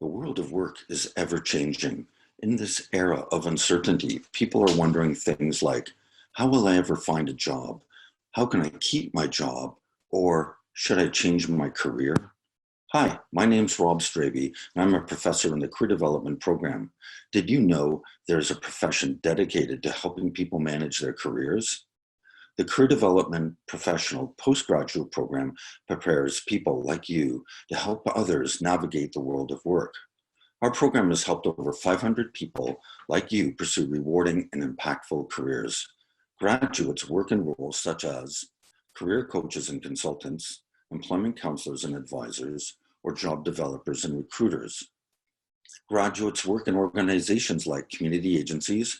The world of work is ever changing. In this era of uncertainty, people are wondering things like, how will I ever find a job? How can I keep my job? Or should I change my career? Hi, my name's Rob Straby, and I'm a professor in the Career Development Program. Did you know there's a profession dedicated to helping people manage their careers? The Career Development Professional Postgraduate Program prepares people like you to help others navigate the world of work. Our program has helped over 500 people like you pursue rewarding and impactful careers. Graduates work in roles such as career coaches and consultants, employment counselors and advisors, or job developers and recruiters. Graduates work in organizations like community agencies,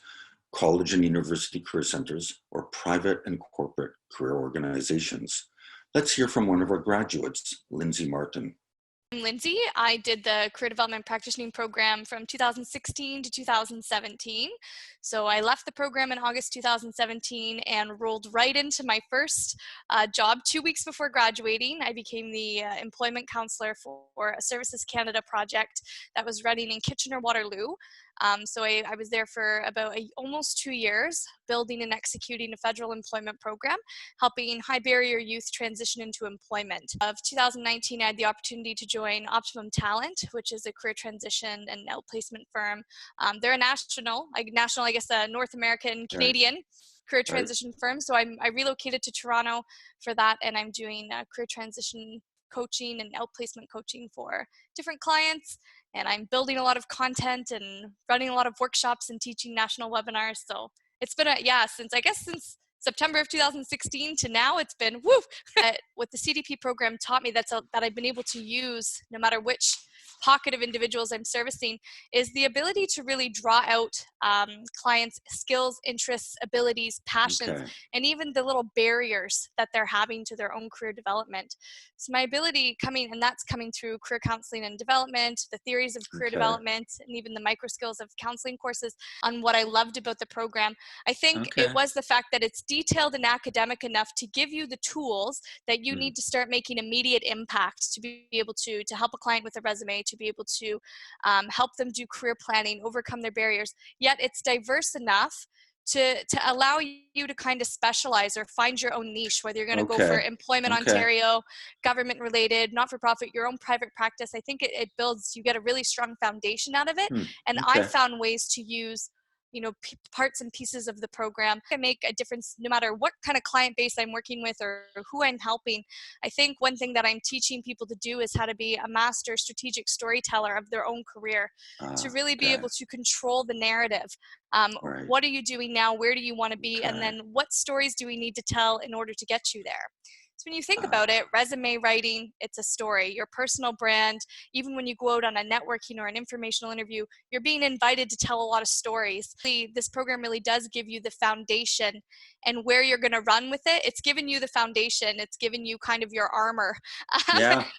college and university career centers, or private and corporate career organizations. Let's hear from one of our graduates, Lindsay Martin. I'm Lindsay. I did the Career Development Practicing Program from 2016 to 2017. So I left the program in August 2017 and rolled right into my first job 2 weeks before graduating. I became the employment counselor for a Services Canada project that was running in Kitchener-Waterloo. So I was there for about almost 2 years, building and executing a federal employment program, helping high barrier youth transition into employment. Of 2019, I had the opportunity to join Optimum Talent, which is a career transition and outplacement firm. They're a national, I guess, a North American, Canadian career transition firm. So I relocated to Toronto for that, and I'm doing career transition coaching and outplacement coaching for different clients. And I'm building a lot of content and running a lot of workshops and teaching national webinars. So it's been since September of 2016 to now, it's been woo. What the CDP program taught me that I've been able to use no matter which pocket of individuals I'm servicing is the ability to really draw out clients' skills, interests, abilities, passions, and even the little barriers that they're having to their own career development. So my ability that's coming through career counseling and development, the theories of career development, and even the micro skills of counseling courses. On what I loved about the program, I think it was the fact that it's detailed and academic enough to give you the tools that you need to start making immediate impact to be able to help a client with a resume, to be able to help them do career planning, overcome their barriers. Yet it's diverse enough to allow you to kind of specialize or find your own niche, whether you're going to go for Employment Ontario, government related, not-for-profit, your own private practice. I think it builds, you get a really strong foundation out of it. And I found ways to use parts and pieces of the program can make a difference no matter what kind of client base I'm working with or who I'm helping. I think one thing that I'm teaching people to do is how to be a master strategic storyteller of their own career, to really be able to control the narrative. What are you doing now? Where do you want to be? And then what stories do we need to tell in order to get you there? So when you think about it, resume writing, it's a story. Your personal brand, even when you go out on a networking or an informational interview, you're being invited to tell a lot of stories. This program really does give you the foundation and where you're going to run with it. It's given you the foundation. It's given you kind of your armor.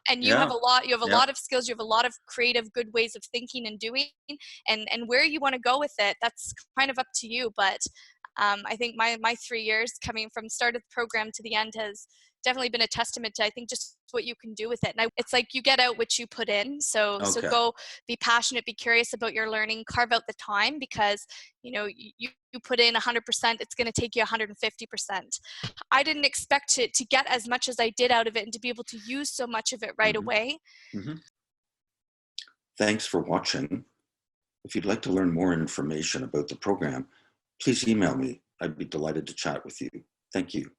And you have a lot of skills. You have a lot of creative, good ways of thinking and doing, and where you want to go with it, that's kind of up to you. But I think my 3 years coming from start of the program to the end has definitely been a testament to, I think, just what you can do with it. And it's like you get out what you put in. So go be passionate, be curious about your learning, carve out the time, because you put in 100%, it's going to take you 150%. I didn't expect to get as much as I did out of it and to be able to use so much of it right away. Thanks for watching. If you'd like to learn more information about the program, please email me. I'd be delighted to chat with you. Thank you.